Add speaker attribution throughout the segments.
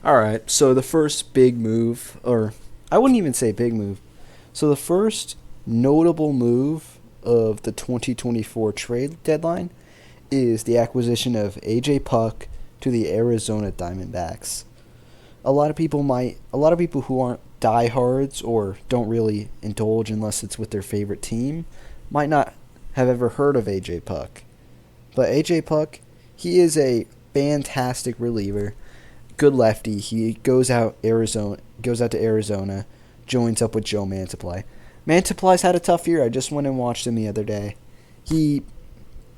Speaker 1: All right, so the first big move, or I wouldn't even say big move. So the first notable move of the 2024 trade deadline is the acquisition of AJ Puck to the Arizona Diamondbacks. A lot of people who aren't diehards or don't really indulge unless it's with their favorite team might not have ever heard of AJ Puck. But AJ Puck, he is a fantastic reliever, good lefty. He goes out to Arizona, joins up with Joe Mantiply. Mantiply's had a tough year. I just went and watched him the other day. He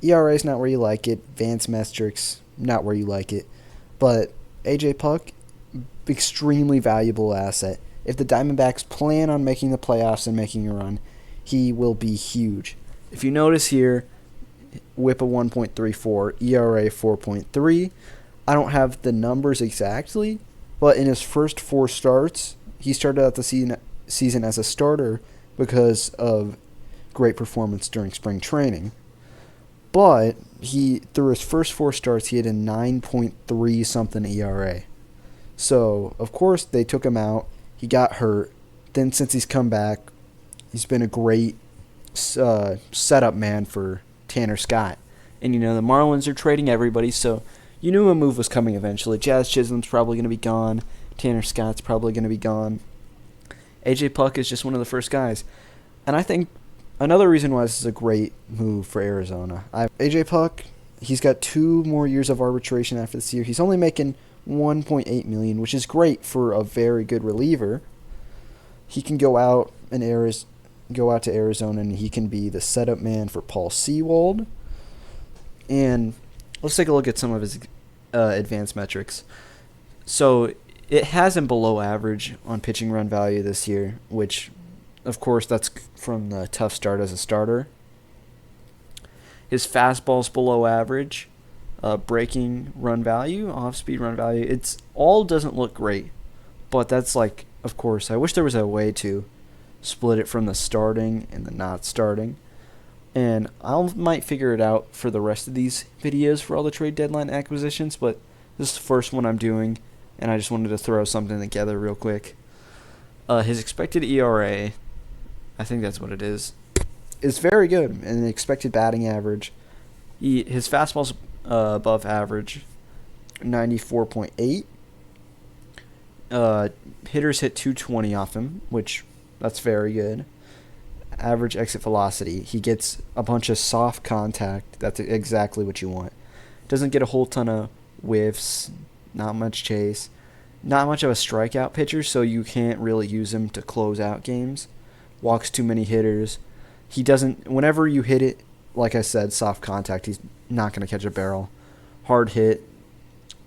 Speaker 1: ERA is not where you like it. Advanced metrics not where you like it. But AJ Puck, extremely valuable asset. If the Diamondbacks plan on making the playoffs and making a run, he will be huge. If you notice here, WHIP of 1.34, ERA 4.3. I don't have the numbers exactly, but in his first four starts, he started out the season as a starter because of great performance during spring training. But through his first four starts, he had a 9.3 something ERA. So, of course, they took him out. He got hurt. Then, since he's come back, he's been a great setup man for Tanner Scott. And, the Marlins are trading everybody, so you knew a move was coming eventually. Jazz Chisholm's probably going to be gone. Tanner Scott's probably going to be gone. AJ Puck is just one of the first guys. And I think another reason why this is a great move for Arizona. AJ Puck, he's got 2 more years of arbitration after this year. He's only making $1.8 million, which is great for a very good reliever. He can go out to Arizona, and he can be the setup man for Paul Sewald. And let's take a look at some of his advanced metrics. So it has him below average on pitching run value this year, which, of course, that's from the tough start as a starter. His fastball's below average. Breaking run value, off-speed run value. It's all doesn't look great, but that's of course, I wish there was a way to split it from the starting and the not starting. And I might figure it out for the rest of these videos for all the trade deadline acquisitions, but this is the first one I'm doing, and I just wanted to throw something together real quick. His expected ERA, I think that's what it is very good, and the expected batting average. His fastball's above average, 94.8. Hitters hit 220 off him, which that's very good. Average exit velocity. He gets a bunch of soft contact. That's exactly what you want. Doesn't get a whole ton of whiffs, not much chase. Not much of a strikeout pitcher, so you can't really use him to close out games. Walks too many hitters. He doesn't, whenever you hit it, like I said, soft contact, he's not going to catch a barrel. Hard hit,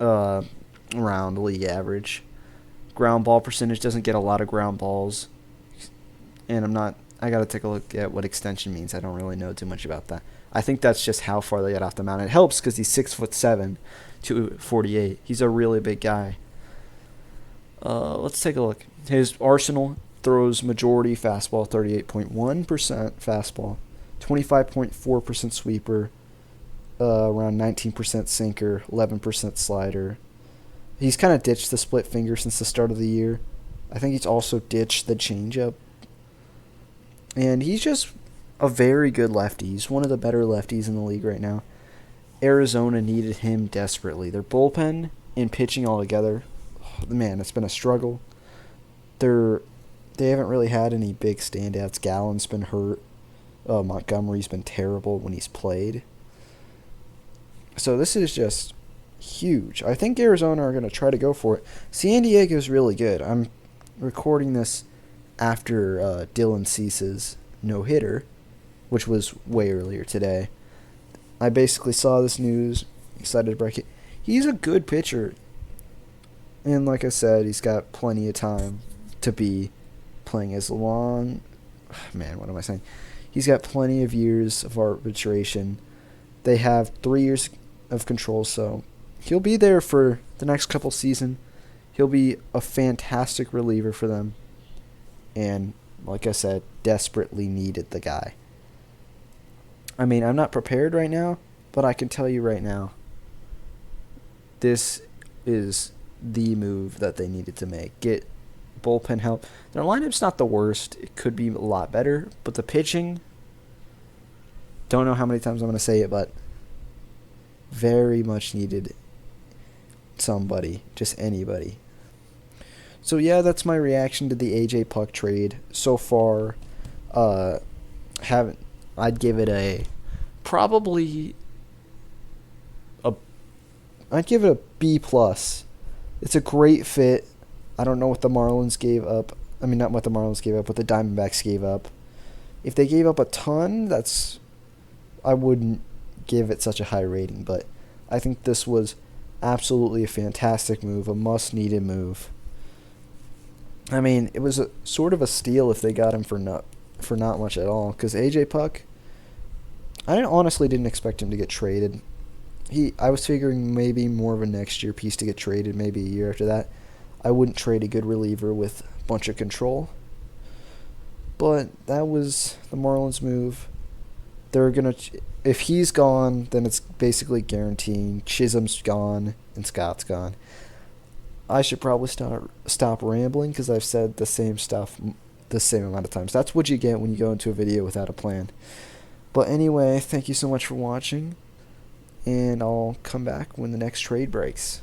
Speaker 1: around league average. Ground ball percentage, doesn't get a lot of ground balls. And I got to take a look at what extension means. I don't really know too much about that. I think that's just how far they get off the mound. It helps because he's 6'7", 248. He's a really big guy. Let's take a look. His arsenal throws majority fastball, 38.1% fastball, 25.4% sweeper, around 19% sinker, 11% slider. He's kind of ditched the split finger since the start of the year. I think he's also ditched the changeup. And he's just a very good lefty. He's one of the better lefties in the league right now. Arizona needed him desperately. Their bullpen and pitching altogether, man, it's been a struggle. They haven't really had any big standouts. Gallen's been hurt. Montgomery's been terrible when he's played. So this is just huge. I think Arizona are going to try to go for it. San Diego's really good. I'm recording this after Dylan Cease's no-hitter, which was way earlier today. I basically saw this news, excited to break it. He's a good pitcher. And like I said, he's got plenty of time to be playing as long. Man, what am I saying? He's got plenty of years of arbitration. They have 3 years of control, so he'll be there for the next couple seasons. He'll be a fantastic reliever for them. And like I said, desperately needed the guy. I mean, I'm not prepared right now, but I can tell you right now, this is the move that they needed to make. Get bullpen help. Their lineup's not the worst. It could be a lot better, but the pitching, don't know how many times I'm going to say it, but very much needed somebody, just anybody. So yeah, that's my reaction to the AJ Puck trade so far. I'd give it a B plus. It's a great fit. I don't know what the Marlins gave up. I mean, not what the Marlins gave up, what the Diamondbacks gave up. If they gave up a ton, I wouldn't give it such a high rating, but I think this was absolutely a fantastic move, a must-needed move. I mean, it was a sort of a steal if they got him for not much at all, because AJ Puck, I honestly didn't expect him to get traded. I was figuring maybe more of a next year piece to get traded, maybe a year after that. I wouldn't trade a good reliever with a bunch of control. But that was the Marlins move. If he's gone, then it's basically guaranteeing Chisholm's gone and Scott's gone. I should probably stop rambling because I've said the same stuff the same amount of times. That's what you get when you go into a video without a plan. But anyway, thank you so much for watching, and I'll come back when the next trade breaks.